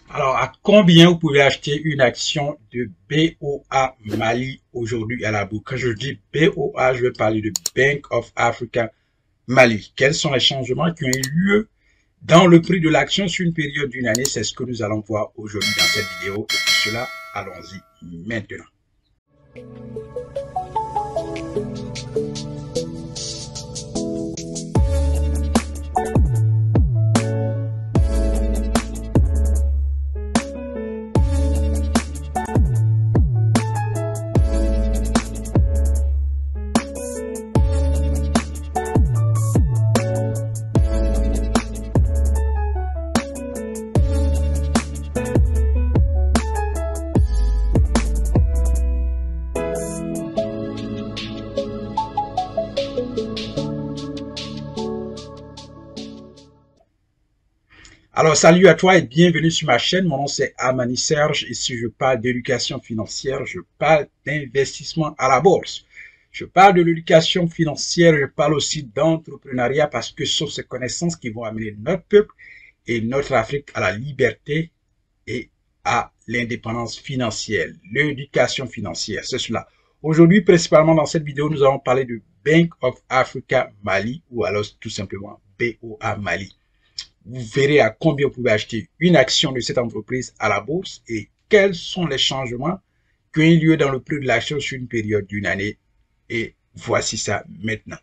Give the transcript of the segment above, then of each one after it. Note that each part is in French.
Alors, à combien vous pouvez acheter une action de BOA Mali aujourd'hui à la bourse? Quand je dis BOA, je vais parler de Bank of Africa Mali. Quels sont les changements qui ont eu lieu dans le prix de l'action sur une période d'une année? C'est ce que nous allons voir aujourd'hui dans cette vidéo. Et pour cela, allons-y maintenant. Alors, salut à toi et bienvenue sur ma chaîne. Mon nom c'est Amani Serge. Ici, je parle d'éducation financière, je parle d'investissement à la bourse. Je parle de l'éducation financière, je parle aussi d'entrepreneuriat parce que ce sont ces connaissances qui vont amener notre peuple et notre Afrique à la liberté et à l'indépendance financière. L'éducation financière, c'est cela. Aujourd'hui, principalement dans cette vidéo, nous allons parler de Bank of Africa Mali ou alors tout simplement BOA Mali. Vous verrez à combien vous pouvez acheter une action de cette entreprise à la bourse et quels sont les changements qui ont eu lieu dans le prix de l'action sur une période d'une année. Et voici ça maintenant.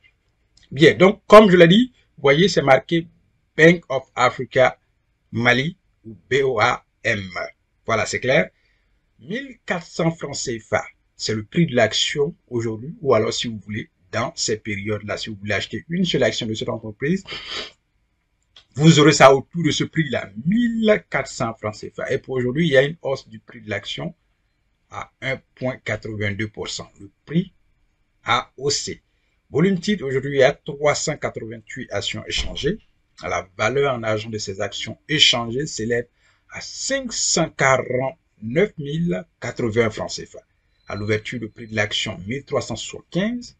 Bien, donc comme je l'ai dit, vous voyez, c'est marqué Bank of Africa Mali ou BOAM. Voilà, c'est clair. 1400 francs CFA, c'est le prix de l'action aujourd'hui, ou alors si vous voulez, dans ces périodes-là, si vous voulez acheter une seule action de cette entreprise, vous aurez ça autour de ce prix-là, 1400 francs CFA. Et pour aujourd'hui, il y a une hausse du prix de l'action à 1,82%. Le prix a haussé. Volume titre, aujourd'hui, il y a 388 actions échangées. La valeur en argent de ces actions échangées s'élève à 549 080 francs CFA. À l'ouverture, le prix de l'action, 1375.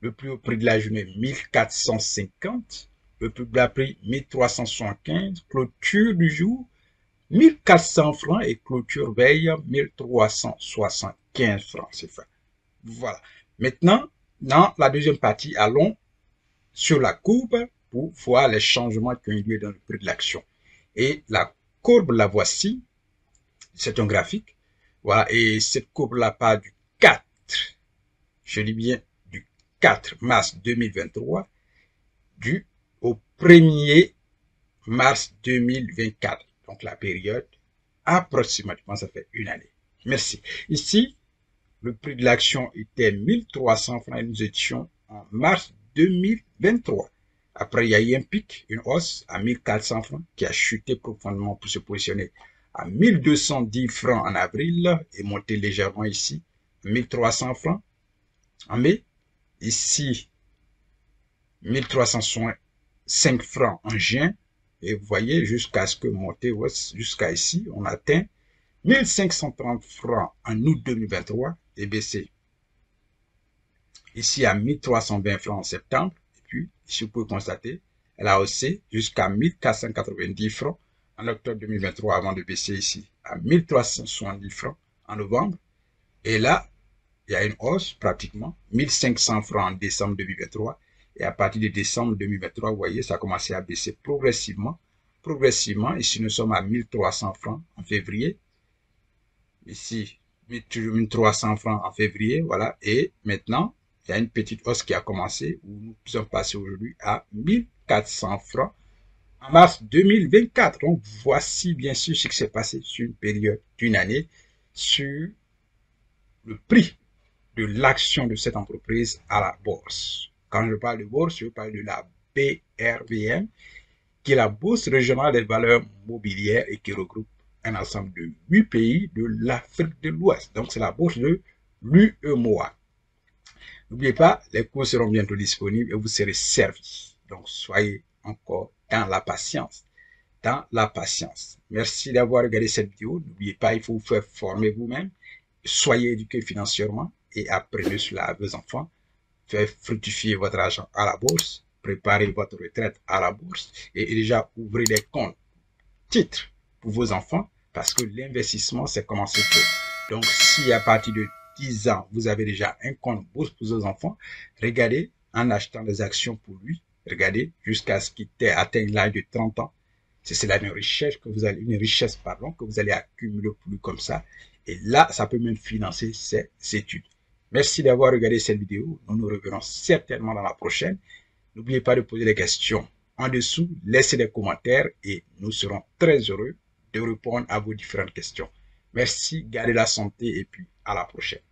Le plus haut prix de la journée, 1450. Le plus bas prix, 1375. Clôture du jour, 1400 francs et clôture veille, 1375 francs CFA. Voilà. Maintenant, dans la deuxième partie, allons sur la courbe pour voir les changements qui ont eu lieu dans le prix de l'action. Et la courbe, la voici. C'est un graphique. Voilà. Et cette courbe-là part du 4, je dis bien du 4 mars 2023, au 1er mars 2024. Donc la période, approximativement, ça fait une année. Merci. Ici, le prix de l'action était 1300 francs et nous étions en mars 2023. Après, il y a eu un pic, une hausse à 1400 francs qui a chuté profondément pour se positionner à 1210 francs en avril et monter légèrement ici, 1300 francs en mai. Ici, 1305 francs en juin. Et vous voyez, jusqu'à ce que monter jusqu'à ici, on atteint 1530 francs en août 2023 et baissé ici à 1320 francs en septembre. Et puis, ici, vous pouvez constater, elle a haussé jusqu'à 1490 francs en octobre 2023 avant de baisser ici à 1370 francs en novembre. Et là, il y a une hausse pratiquement 1500 francs en décembre 2023. Et à partir de décembre 2023, vous voyez, ça a commencé à baisser progressivement. Ici, nous sommes à 1300 francs en février. Ici, 1300 francs en février, voilà. Et maintenant, il y a une petite hausse qui a commencé où nous sommes passés aujourd'hui à 1400 francs en mars 2024. Donc, voici bien sûr ce qui s'est passé sur une période d'une année sur le prix de l'action de cette entreprise à la bourse. Quand je parle de bourse, je parle de la BRVM, qui est la Bourse régionale des valeurs mobilières et qui regroupe un ensemble de 8 pays de l'Afrique de l'Ouest. Donc, c'est la bourse de l'UEMOA. N'oubliez pas, les cours seront bientôt disponibles et vous serez servis. Donc, soyez encore dans la patience. Merci d'avoir regardé cette vidéo. N'oubliez pas, il faut vous faire former vous-même. Soyez éduqués financièrement et apprenez cela à vos enfants. Faites fructifier votre argent à la bourse. Préparez votre retraite à la bourse et déjà ouvrez des comptes titres pour vos enfants parce que l'investissement, c'est commencer tôt. Donc, si à partir de 10 ans, vous avez déjà un compte bourse pour vos enfants, regardez en achetant des actions pour lui, regardez jusqu'à ce qu'il ait atteint l'âge de 30 ans. C'est là une richesse que vous allez, que vous allez accumuler pour lui comme ça. Et là, ça peut même financer ses études. Merci d'avoir regardé cette vidéo. Nous nous reverrons certainement dans la prochaine. N'oubliez pas de poser des questions en dessous, laissez des commentaires et nous serons très heureux de répondre à vos différentes questions. Merci, gardez la santé et puis à la prochaine.